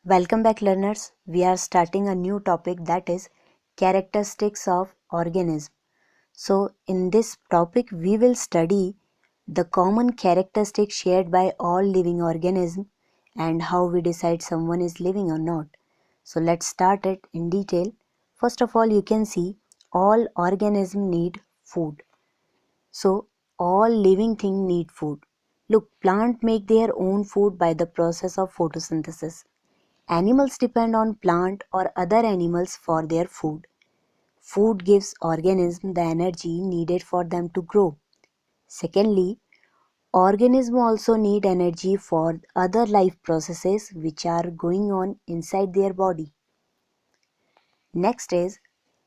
Welcome back, learners. We are starting a new topic, that is characteristics of organism. So in this topic we will study the common characteristics shared by all living organisms and how we decide someone is living or not. So let's start it in detail. First of all, you can see all organisms need food. So all living things need food. Look, plants make their own food by the process of photosynthesis. Animals depend on plant or other animals for their food. Food gives organisms the energy needed for them to grow. Secondly, organisms also need energy for other life processes which are going on inside their body. Next is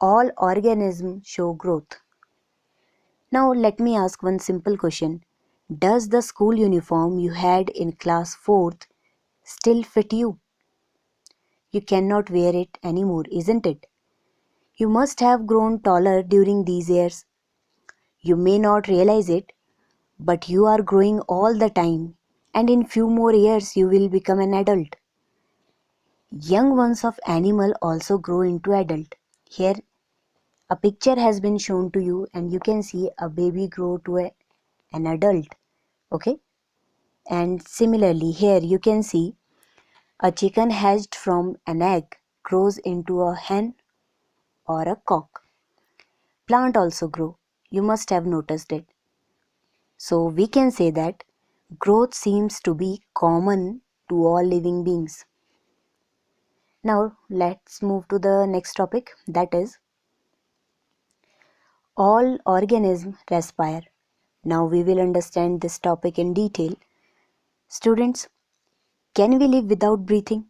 all organisms show growth. Now let me ask one simple question. Does the school uniform you had in class 4th still fit you? You cannot wear it anymore, isn't it? You must have grown taller during these years. You may not realize it, but you are growing all the time, and in few more years you will become an adult. Young ones of animal also grow into adult. Here a picture has been shown to you and you can see a baby grow to an adult. Okay? And similarly here you can see a chicken hatched from an egg grows into a hen or a cock. Plant also grow. You must have noticed it. So we can say that growth seems to be common to all living beings. Now let's move to the next topic, that is all organisms respire. Now we will understand this topic in detail. Students, can we live without breathing?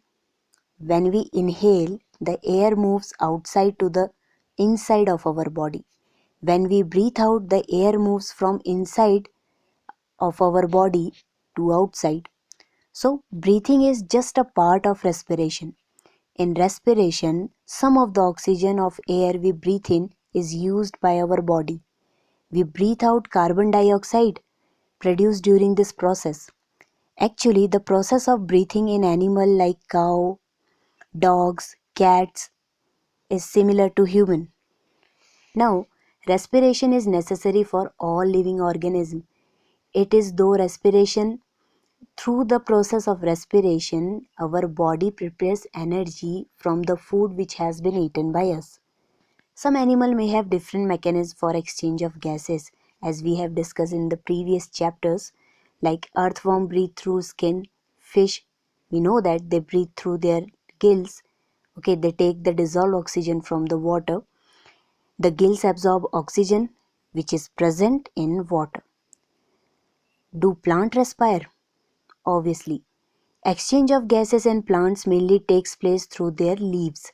When we inhale, the air moves outside to the inside of our body. When we breathe out, the air moves from inside of our body to outside. So, breathing is just a part of respiration. In respiration, some of the oxygen of air we breathe in is used by our body. We breathe out carbon dioxide produced during this process. Actually, the process of breathing in animals like cow, dogs, cats is similar to human. Now, respiration is necessary for all living organisms. It is through respiration. Through the process of respiration, our body prepares energy from the food which has been eaten by us. Some animal may have different mechanisms for exchange of gases, as we have discussed in the previous chapters, like earthworm breathe through skin, fish, we know that they breathe through their gills. Okay, they take the dissolved oxygen from the water. The gills absorb oxygen which is present in water. Do plants respire? Obviously. Exchange of gases in plants mainly takes place through their leaves.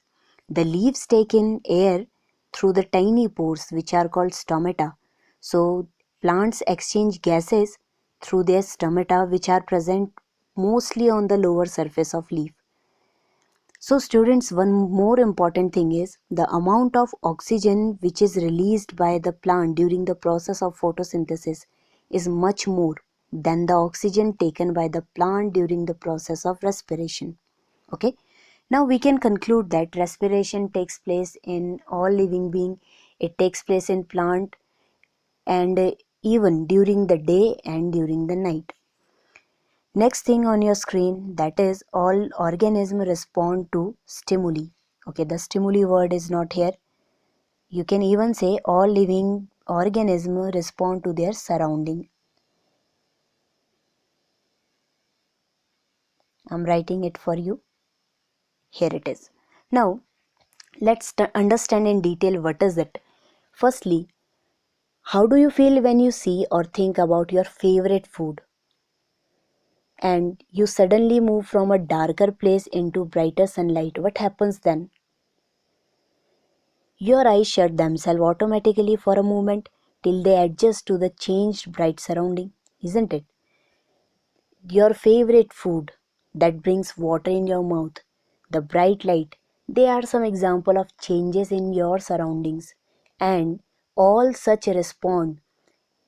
The leaves take in air through the tiny pores which are called stomata. So plants exchange gases through their stomata which are present mostly on the lower surface of leaf. So students, one more important thing is the amount of oxygen which is released by the plant during the process of photosynthesis is much more than the oxygen taken by the plant during the process of respiration. Okay. Now we can conclude that respiration takes place in all living being. It takes place in plant and even during the day and during the night. Next thing on your screen, that is all organisms respond to stimuli. Okay, the stimuli word is not here. You can even say all living organisms respond to their surrounding. I'm writing it for you. Here it is. Now, let's understand in detail what is it. Firstly, how do you feel when you see or think about your favorite food? And you suddenly move from a darker place into brighter sunlight. What happens then? Your eyes shut themselves automatically for a moment till they adjust to the changed bright surrounding, isn't it? Your favorite food that brings water in your mouth, the bright light, they are some example of changes in your surroundings, and all such respond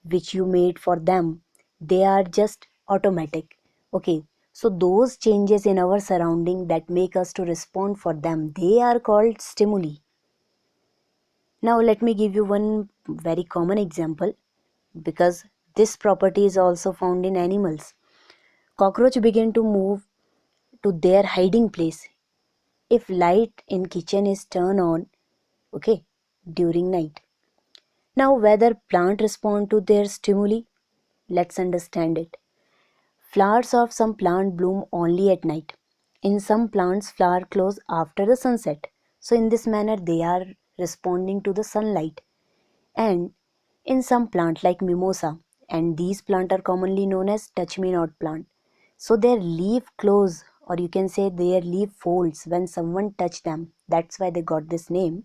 which you made for them, they are just automatic. Okay, So those changes in our surrounding that make us to respond for them, they are called stimuli. Now let me give you one very common example, because this property is also found in animals. Cockroach begin to move to their hiding place if light in kitchen is turned on, okay, during night. Now whether plant respond to their stimuli, let's understand it. Flowers of some plant bloom only at night. In some plants, flower close after the sunset. So in this manner, they are responding to the sunlight. And in some plant like mimosa, and these plants are commonly known as touch me not plant. So their leaf close, or you can say their leaf folds when someone touch them. That's why they got this name.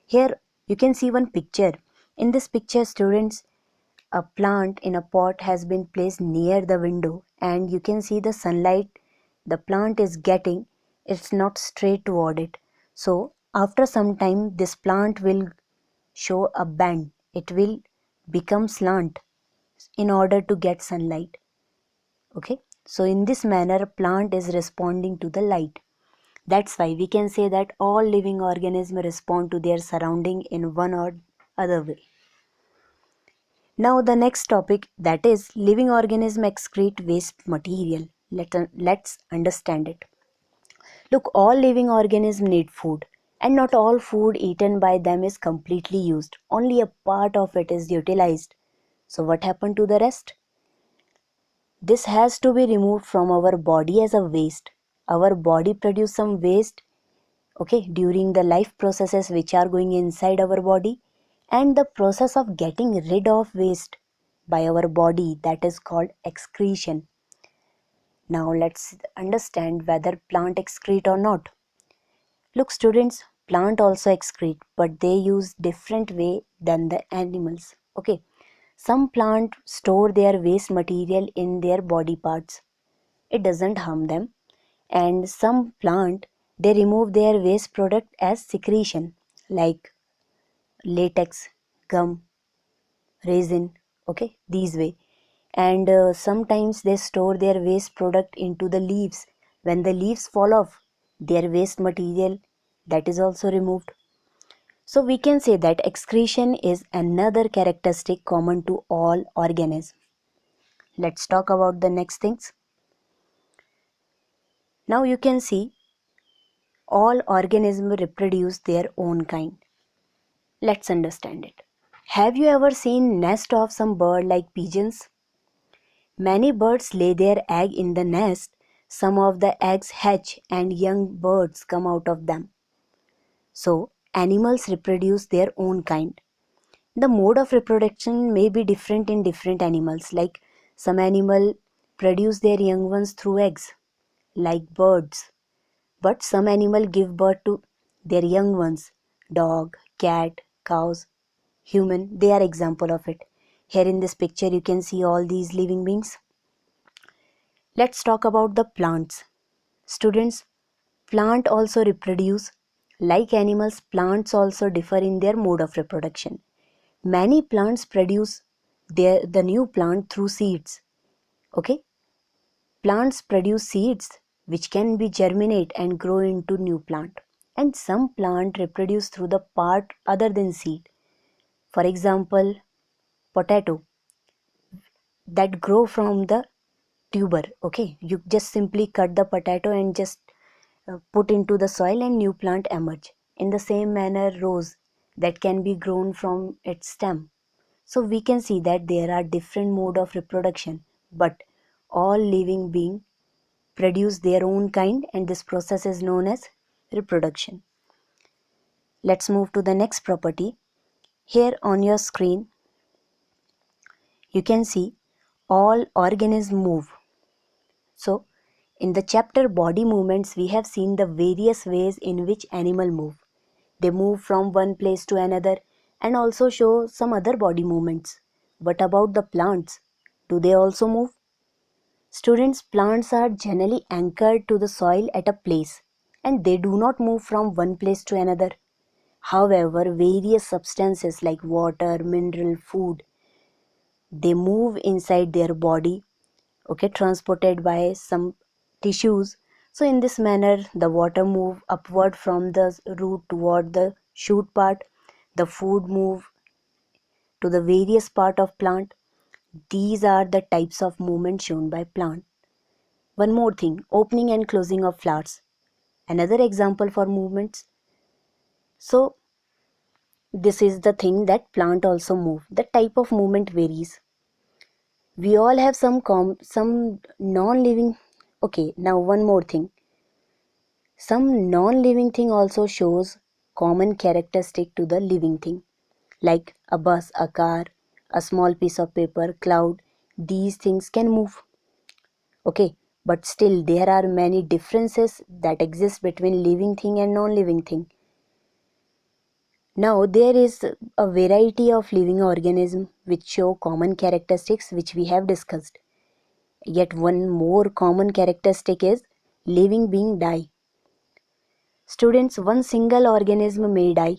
Here you can see one picture. In this picture, students, a plant in a pot has been placed near the window, and you can see the sunlight the plant is getting, it's not straight toward it. So after some time this plant will show a bend, it will become slant in order to get sunlight. Okay, so in this manner plant is responding to the light. That's why we can say that all living organisms respond to their surrounding in one or other way. Now the next topic, that is living organism excrete waste material. Let's understand it. Look, all living organisms need food, and not all food eaten by them is completely used. Only a part of it is utilized. So what happened to the rest? This has to be removed from our body as a waste. Our body produce some waste, okay, during the life processes which are going inside our body, and the process of getting rid of waste by our body, that is called excretion. Now let's understand whether plant excrete or not. Look students, plant also excrete, but they use different way than the animals. Okay, some plant store their waste material in their body parts, it doesn't harm them. And some plant, they remove their waste product as secretion, like latex, gum, resin, okay, these way. And sometimes they store their waste product into the leaves. When the leaves fall off, their waste material, that is also removed. So we can say that excretion is another characteristic common to all organisms. Let's talk about the next things. Now you can see all organisms reproduce their own kind. Let's understand it. Have you ever seen nest of some bird like pigeons? Many birds lay their egg in the nest. Some of the eggs hatch and young birds come out of them. So animals reproduce their own kind. The mode of reproduction may be different in different animals. Like some animal produce their young ones through eggs, like birds. But some animal give birth to their young ones. Dog, cat, cows, human, they are example of it. Here in this picture you can see all these living beings. Let's talk about the plants. Students, plant also reproduce. Like animals, plants also differ in their mode of reproduction. Many plants produce the new plant through seeds. Okay? Plants produce seeds which can be germinate and grow into new plant. And some plant reproduce through the part other than seed. For example, potato that grow from the tuber. Okay, you just simply cut the potato and just put into the soil and new plant emerge. In the same manner, rose that can be grown from its stem. So we can see that there are different mode of reproduction, but all living being produce their own kind, and this process is known as reproduction. Let's move to the next property. Here on your screen you can see all organisms move. So in the chapter body movements we have seen the various ways in which animal move. They move from one place to another and also show some other body movements. What about the plants? Do they also move? Students, plants are generally anchored to the soil at a place and they do not move from one place to another. However, various substances like water, mineral, food, they move inside their body, okay, transported by some tissues. So in this manner, the water move upward from the root toward the shoot part, the food move to the various part of plant. These are the types of movement shown by plant. One more thing, opening and closing of flowers. Another example for movements. So this is the thing that plant also move. The type of movement varies. We all have some non-living. Okay, now one more thing. Some non-living thing also shows common characteristic to the living thing, like a bus, a car, a small piece of paper, cloud. These things can move. Okay, but still there are many differences that exist between living thing and non-living thing. Now there is a variety of living organisms which show common characteristics which we have discussed. Yet one more common characteristic is living being die. Students, one single organism may die,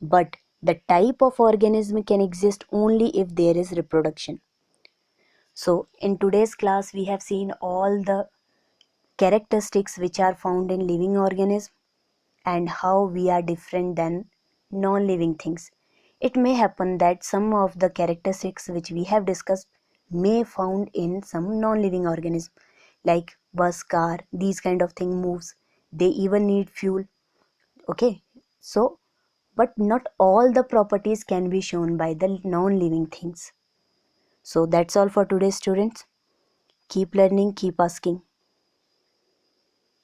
but the type of organism can exist only if there is reproduction. So in today's class we have seen all the characteristics which are found in living organism and how we are different than non-living things. It may happen that some of the characteristics which we have discussed may found in some non-living organism, like bus, car, these kind of thing moves. They even need fuel. Okay, so but not all the properties can be shown by the non-living things. So that's all for today, students. Keep learning, keep asking.